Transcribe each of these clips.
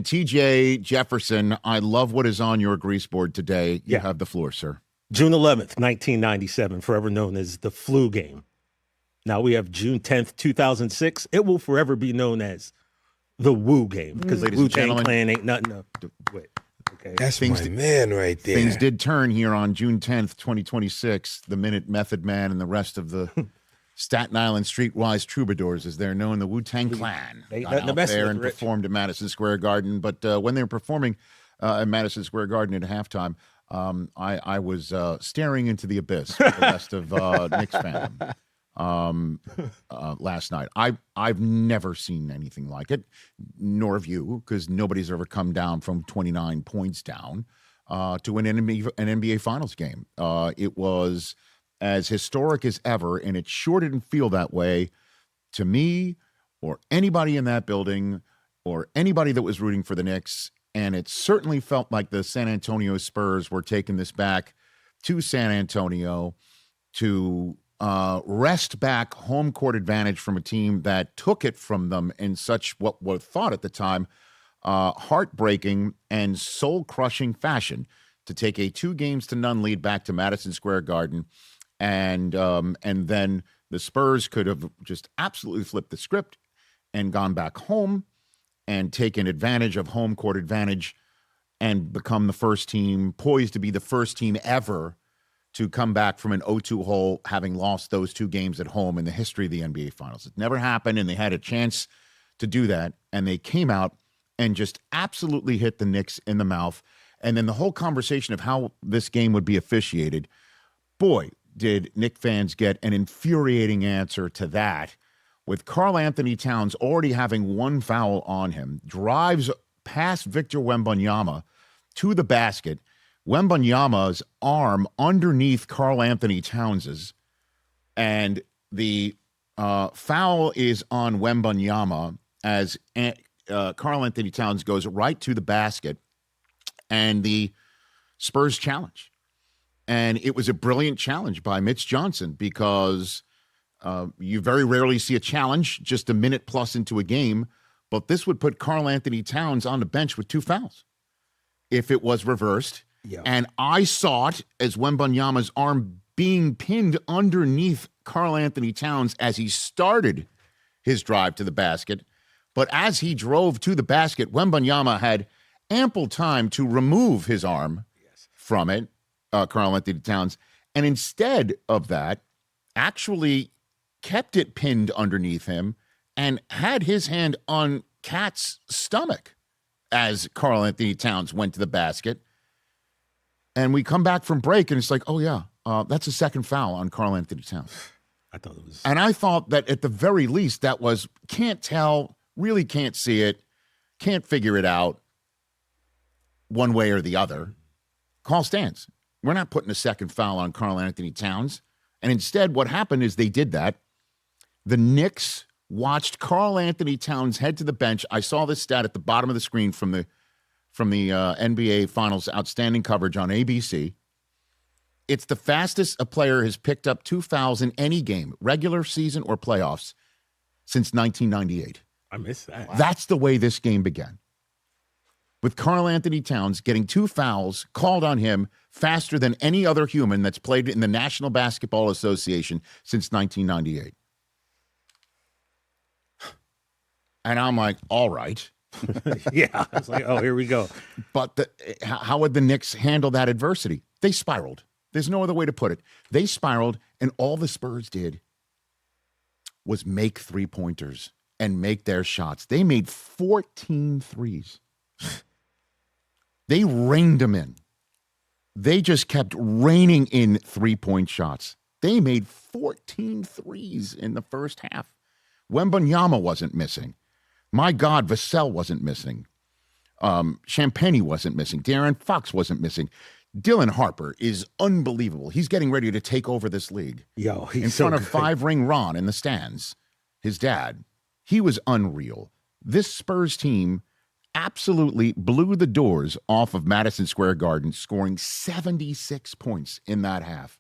TJ Jefferson, I love what is on your grease board today. You have the floor, sir. June 11th, 1997, forever known as the flu game. Now we have June 10th, 2006. It will forever be known as the Woo game because Wu-Tang Clan ain't nothing to wait. Okay. That's my man right there. Things did turn here on June 10th, 2026. The minute Method Man and the rest of the Staten Island streetwise troubadours, as they're known, the Wu-Tang Clan, got out there and performed at Madison Square Garden. But when they were performing at Madison Square Garden at halftime, I was staring into the abyss with the rest of Knicks fandom last night. I've never seen anything like it, nor have you, because nobody's ever come down from 29 points down to an NBA Finals game. It was as historic as ever, and it sure didn't feel that way to me or anybody in that building or anybody that was rooting for the Knicks. And it certainly felt like the San Antonio Spurs were taking this back to San Antonio to wrest back home court advantage from a team that took it from them in such what was thought at the time heartbreaking and soul-crushing fashion, to take a 2-0 lead back to Madison Square Garden. And then the Spurs could have just absolutely flipped the script and gone back home and taken advantage of home court advantage and become the first team, poised to be the first team ever to come back from an 0-2 hole, having lost those 2 games at home in the history of the NBA Finals. It never happened, and they had a chance to do that, and they came out and just absolutely hit the Knicks in the mouth. And then the whole conversation of how this game would be officiated, boy, did Knick fans get an infuriating answer to that, with Karl-Anthony Towns already having 1 foul on him, drives past Victor Wembanyama to the basket. Wembanyama's arm underneath Karl-Anthony Towns's, and the foul is on Wembanyama as Karl-Anthony Towns goes right to the basket, and the Spurs challenge. And it was a brilliant challenge by Mitch Johnson, because you very rarely see a challenge just a minute plus into a game, but this would put Karl-Anthony Towns on the bench with 2 fouls if it was reversed. Yeah. And I saw it as Wembanyama's arm being pinned underneath Karl-Anthony Towns as he started his drive to the basket. But as he drove to the basket, Wembanyama had ample time to remove his arm from it, Karl-Anthony Towns, and instead of that, actually kept it pinned underneath him and had his hand on Cat's stomach as Karl-Anthony Towns went to the basket. And we come back from break, and it's like, oh, yeah, that's a second foul on Karl-Anthony Towns. I thought it was. And I thought that at the very least that was, can't tell, really can't see it, can't figure it out one way or the other. Call stands. We're not putting a second foul on Karl-Anthony Towns. And instead, what happened is they did that. The Knicks watched Karl-Anthony Towns head to the bench. I saw this stat at the bottom of the screen from the NBA Finals outstanding coverage on ABC. It's the fastest a player has picked up 2 fouls in any game, regular season or playoffs, since 1998. I missed that. Wow. That's the way this game began, with Karl-Anthony Towns getting 2 fouls called on him faster than any other human that's played in the National Basketball Association since 1998. And I'm like, all right. Yeah, I was like, oh, here we go. But how would the Knicks handle that adversity? They spiraled. There's no other way to put it. They spiraled, and all the Spurs did was make 3-pointers and make their shots. They made 14 threes. They rained them in. They just kept raining in 3-point shots. They made 14 threes in the first half. Wembanyama wasn't missing. My God, Vassell wasn't missing. Champagny wasn't missing. De'Aaron Fox wasn't missing. Dylan Harper is unbelievable. He's getting ready to take over this league. Yo, he's in so front of good. 5-ring Ron in the stands. His dad. He was unreal. This Spurs team absolutely blew the doors off of Madison Square Garden, scoring 76 points in that half,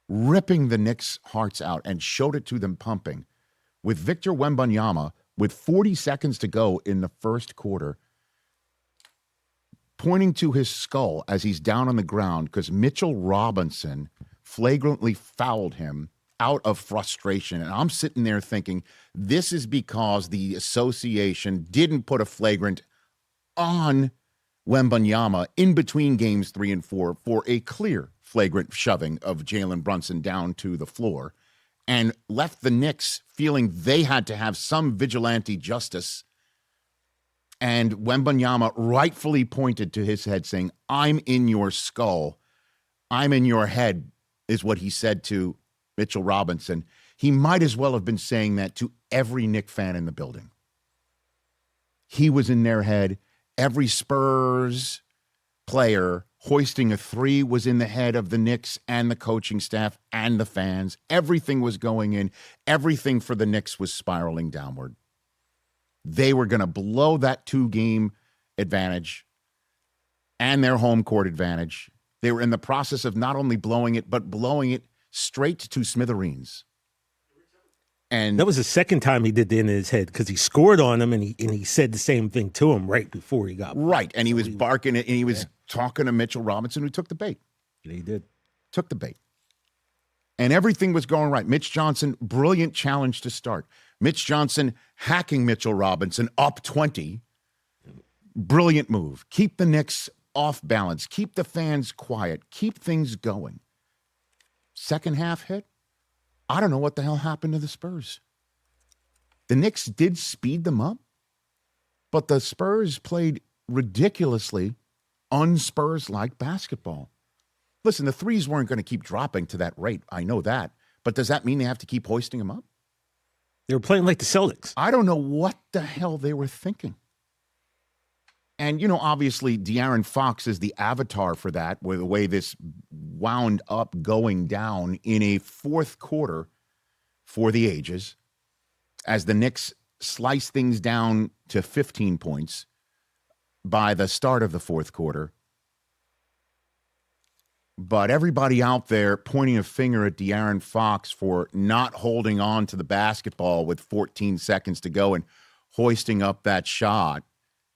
ripping the Knicks' hearts out, and showed it to them pumping, with Victor Wembanyama with 40 seconds to go in the first quarter, pointing to his skull as he's down on the ground because Mitchell Robinson flagrantly fouled him out of frustration. And I'm sitting there thinking, this is because the association didn't put a flagrant on Wembanyama in between games 3 and 4 for a clear flagrant shoving of Jalen Brunson down to the floor, and left the Knicks feeling they had to have some vigilante justice. And Wembanyama rightfully pointed to his head saying, I'm in your skull. I'm in your head, is what he said to Mitchell Robinson. He might as well have been saying that to every Knick fan in the building. He was in their head. Every Spurs player hoisting a 3 was in the head of the Knicks and the coaching staff and the fans. Everything was going in. Everything for the Knicks was spiraling downward. They were going to blow that 2-game advantage and their home court advantage. They were in the process of not only blowing it, but blowing it straight to smithereens. And that was the second time he did the in his head because he scored on him and he said the same thing to him right before he got right. And he was barking it and he was talking to Mitchell Robinson, who took the bait. Yeah, he did. Took the bait. And everything was going right. Mitch Johnson, brilliant challenge to start. Mitch Johnson hacking Mitchell Robinson up 20. Brilliant move. Keep the Knicks off balance. Keep the fans quiet. Keep things going. Second half hit. I don't know what the hell happened to the Spurs. The Knicks did speed them up, but the Spurs played ridiculously un-Spurs-like basketball. Listen, the threes weren't going to keep dropping to that rate. I know that. But does that mean they have to keep hoisting them up? They were playing like the Celtics. I don't know what the hell they were thinking. And, you know, obviously, De'Aaron Fox is the avatar for that, with the way this wound up going down in a fourth quarter for the ages, as the Knicks slice things down to 15 points by the start of the fourth quarter. But everybody out there pointing a finger at De'Aaron Fox for not holding on to the basketball with 14 seconds to go and hoisting up that shot,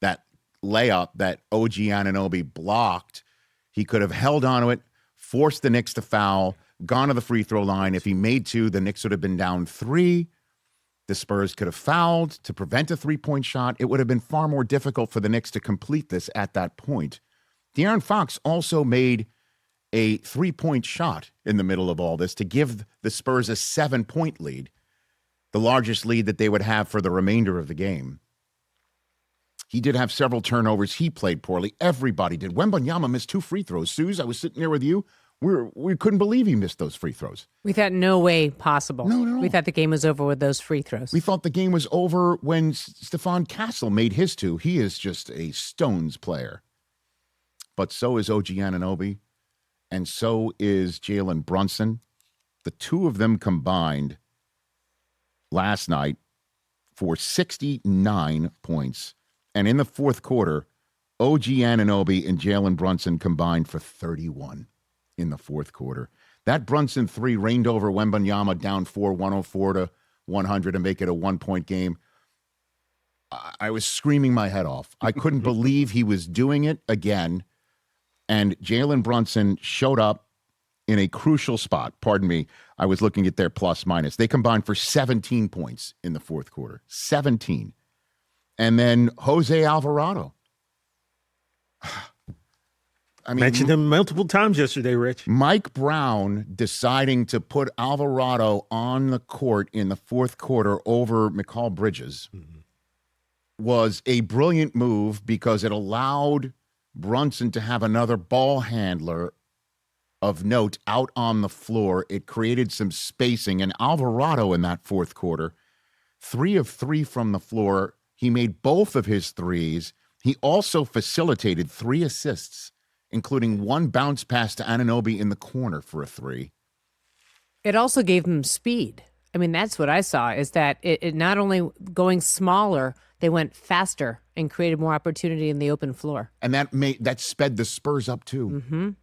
that layup that OG Anunoby blocked. He could have held onto it, forced the Knicks to foul, gone to the free throw line. If he made 2, the Knicks would have been down 3. The Spurs could have fouled to prevent a 3-point shot. It would have been far more difficult for the Knicks to complete this at that point. De'Aaron Fox also made a 3-point shot in the middle of all this to give the Spurs a 7-point lead, the largest lead that they would have for the remainder of the game. He did have several turnovers. He played poorly. Everybody did. Wembanyama missed 2 free throws. Suze, I was sitting there with you. We couldn't believe he missed those free throws. We thought no way possible. No. We thought the game was over with those free throws. We thought the game was over when Stephon Castle made his 2. He is just a stones player. But so is OG Anunoby, and so is Jalen Brunson. The two of them combined last night for 69 points. And in the fourth quarter, OG Anunoby and Jalen Brunson combined for 31 in the fourth quarter. That Brunson 3 reigned over Wembanyama down 4, 104 to 100 to make it a 1-point game. I was screaming my head off. I couldn't believe he was doing it again. And Jalen Brunson showed up in a crucial spot. Pardon me. I was looking at their plus minus. They combined for 17 points in the fourth quarter. 17. And then Jose Alvarado. I mean, mentioned him multiple times yesterday, Rich. Mike Brown deciding to put Alvarado on the court in the fourth quarter over Mikal Bridges was a brilliant move because it allowed Brunson to have another ball handler of note out on the floor. It created some spacing. And Alvarado in that fourth quarter, 3 of 3 from the floor. He made both of his threes. He also facilitated 3 assists, including 1 bounce pass to Anunoby in the corner for a 3. It also gave them speed. I mean, that's what I saw, is that it not only going smaller, they went faster and created more opportunity in the open floor. And that sped the Spurs up too,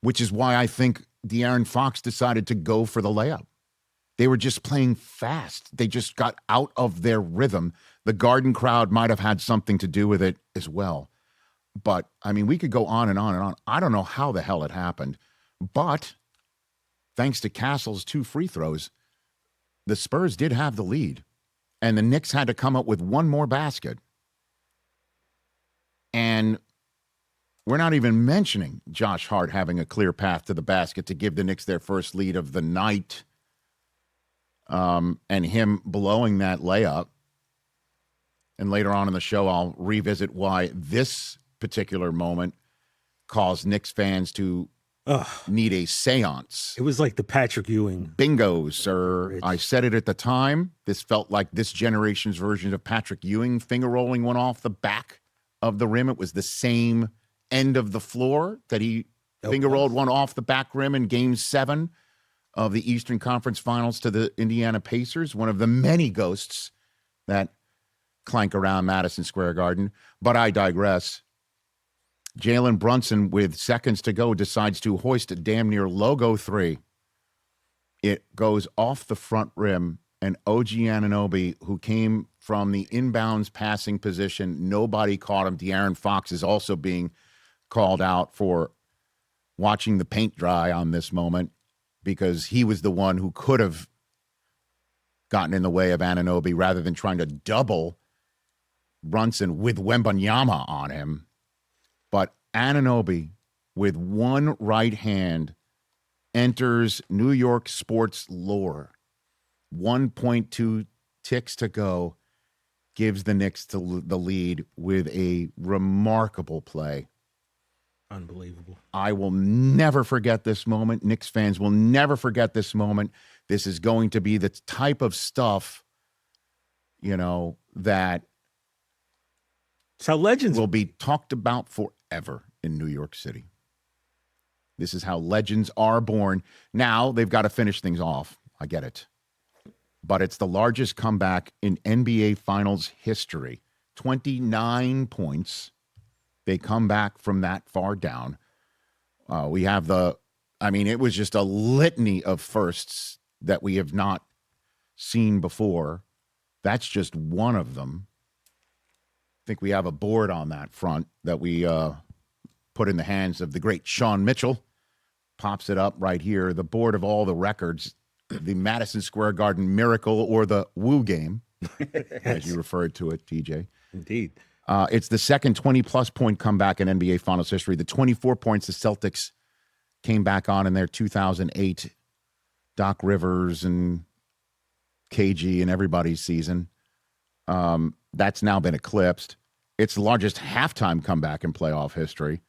which is why I think De'Aaron Fox decided to go for the layup. They were just playing fast. They just got out of their rhythm. The Garden crowd might have had something to do with it as well. But, I mean, we could go on and on and on. I don't know how the hell it happened. But thanks to Castle's 2 free throws, the Spurs did have the lead. And the Knicks had to come up with one more basket. And we're not even mentioning Josh Hart having a clear path to the basket to give the Knicks their first lead of the night. And him blowing that layup. And later on in the show, I'll revisit why this particular moment caused Knicks fans to need a seance. It was like the Patrick Ewing. Bingo, sir. I said it at the time. This felt like this generation's version of Patrick Ewing finger rolling one off the back of the rim. It was the same end of the floor that he finger rolled one off the back rim in Game 7 of the Eastern Conference Finals to the Indiana Pacers, one of the many ghosts that clank around Madison Square Garden. But I digress. Jalen Brunson, with seconds to go, decides to hoist a damn near logo 3. It goes off the front rim, and OG Anunoby, who came from the inbounds passing position, nobody caught him. De'Aaron Fox is also being called out for watching the paint dry on this moment because he was the one who could have gotten in the way of Anunoby rather than trying to double Brunson with Wembanyama on him. But Anunoby, with one right hand, enters New York sports lore. 1.2 ticks to go, gives the Knicks the lead with a remarkable play. Unbelievable. I will never forget this moment. Knicks fans will never forget this moment. This is going to be the type of stuff, that it's how legends will be talked about forever in New York City. This is how legends are born. Now they've got to finish things off. I get it. But it's the largest comeback in NBA Finals history. 29 points. They come back from that far down. We have it was just a litany of firsts that we have not seen before. That's just one of them. I think we have a board on that front that we put in the hands of the great Sean Mitchell. Pops it up right here. The board of all the records, the Madison Square Garden Miracle or the Woo game, as you referred to it, TJ. Indeed. It's the second 20-plus point comeback in NBA Finals history. The 24 points the Celtics came back on in their 2008 Doc Rivers and KG and everybody's season. That's now been eclipsed. It's the largest halftime comeback in playoff history.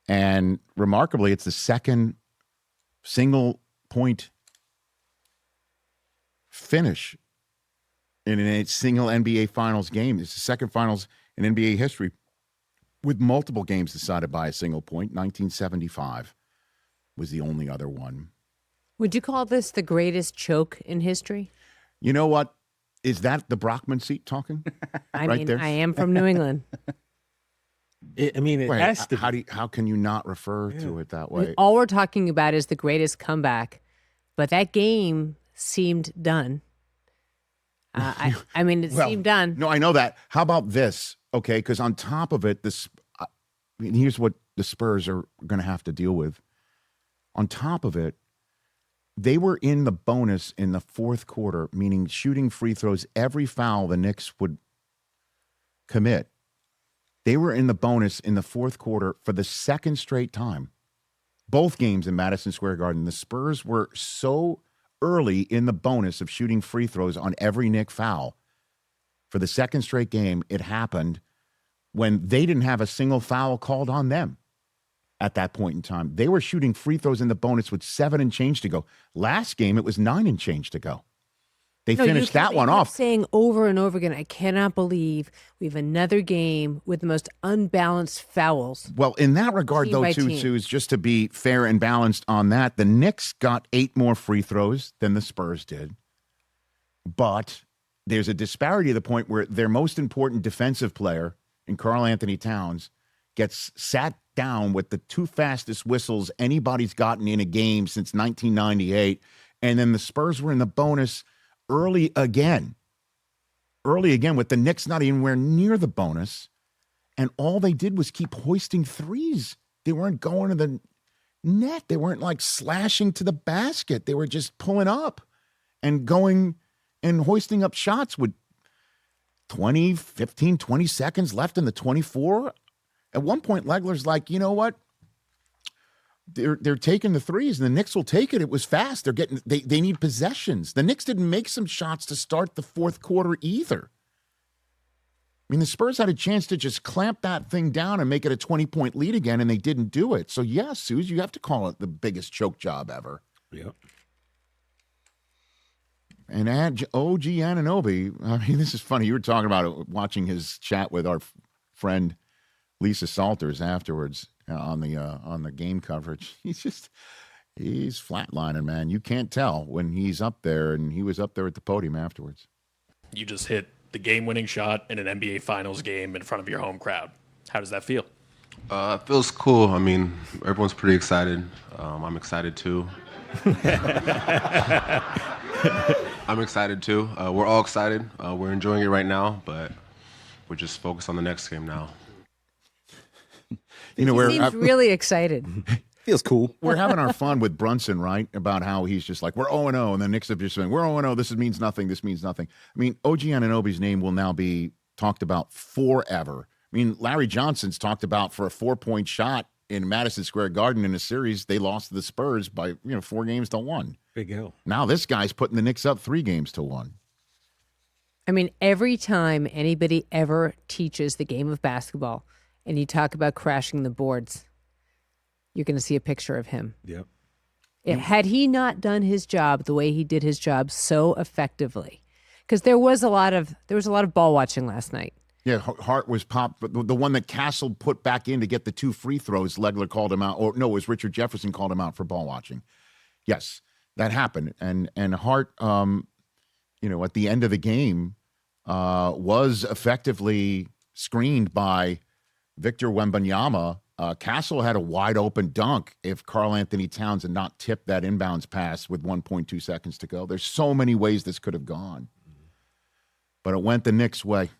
And remarkably, it's the second single-point finish in a single NBA Finals game. It's the second finals in NBA history with multiple games decided by a single point. 1975 was the only other one. Would you call this the greatest choke in history? You know what? Is that the Brockman seat talking? I right mean, there? I am from New England. It has to. How can you not refer to it that way? All we're talking about is the greatest comeback, but that game seemed done. It seemed done. No, I know that. How about this? Okay, because on top of it, here's what the Spurs are going to have to deal with. On top of it, they were in the bonus in the fourth quarter, meaning shooting free throws every foul the Knicks would commit. They were in the bonus in the fourth quarter for the second straight time. Both games in Madison Square Garden, the Spurs were so early in the bonus of shooting free throws on every Knick foul. For the second straight game, it happened when they didn't have a single foul called on them at that point in time. They were shooting free throws in the bonus with 7 and change to go. Last game, it was 9 and change to go. They finished that one off. Saying over and over again, I cannot believe we have another game with the most unbalanced fouls. Well, in that regard, though, too, is just to be fair and balanced on that, the Knicks got 8 more free throws than the Spurs did. But there's a disparity to the point where their most important defensive player in Karl-Anthony Towns gets sat down with the 2 fastest whistles anybody's gotten in a game since 1998. And then the Spurs were in the bonus early again with the Knicks not anywhere near the bonus. And all they did was keep hoisting threes. They weren't going to the net. They weren't like slashing to the basket. They were just pulling up and going and hoisting up shots with 20 seconds left in the 24. At one point, Legler's like, you know what? They're taking the threes, and the Knicks will take it. It was fast. They need possessions. The Knicks didn't make some shots to start the fourth quarter either. I mean, the Spurs had a chance to just clamp that thing down and make it a 20-point lead again, and they didn't do it. So, yes, Suze, you have to call it the biggest choke job ever. Yep. And add OG Anunoby. I mean, this is funny. You were talking about it, watching his chat with our friend Lisa Salters afterwards on the game coverage. He's flatlining, man. You can't tell when he's up there, and he was up there at the podium afterwards. You just hit the game-winning shot in an NBA Finals game in front of your home crowd. How does that feel? It feels cool. I mean, everyone's pretty excited. I'm excited too. I'm excited too. We're all excited. We're enjoying it right now, but we're just focused on the next game now. He seems really excited. Feels cool. We're having our fun with Brunson, right? About how he's just like, we're 0-0, and the Knicks have just saying, we're 0-0, this means nothing, this means nothing. I mean, OG Anunoby's name will now be talked about forever. I mean, Larry Johnson's talked about for a 4-point shot in Madison Square Garden in a series. They lost to the Spurs by 4-1. Big L. Now this guy's putting the Knicks up 3-1. I mean, every time anybody ever teaches the game of basketball and you talk about crashing the boards, you're going to see a picture of him. Yep. Had he not done his job the way he did his job so effectively, because there was a lot of ball watching last night. Yeah, Hart was popped, but the one that Castle put back in to get the 2 free throws, Legler called him out, or no, it was Richard Jefferson called him out for ball watching. Yes, that happened, and Hart, at the end of the game, was effectively screened by Victor Wembanyama. Castle had a wide open dunk if Karl-Anthony Towns had not tipped that inbounds pass with 1.2 seconds to go. There's so many ways this could have gone, but it went the Knicks' way.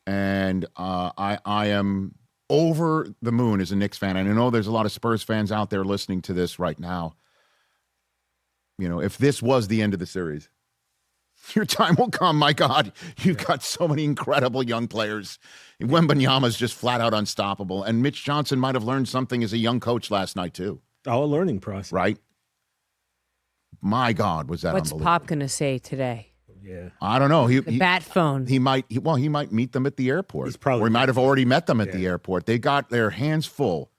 And I am over the moon as a Knicks fan. And I know there's a lot of Spurs fans out there listening to this right now. If this was the end of the series, your time will come. My God, you've got so many incredible young players. Wembanyama's just flat out unstoppable. And Mitch Johnson might have learned something as a young coach last night, too. Oh, a learning process. Right? My God, was that What's unbelievable. Pop going to say today? Yeah. I don't know. The bat phone. He might meet them at the airport. Or he might have already met them at the airport. They got their hands full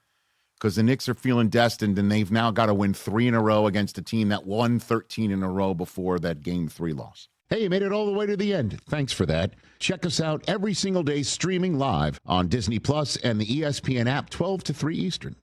because the Knicks are feeling destined, and they've now got to win 3 in a row against a team that won 13 in a row before that Game 3 loss. Hey, you made it all the way to the end. Thanks for that. Check us out every single day streaming live on Disney Plus and the ESPN app 12 to 3 Eastern.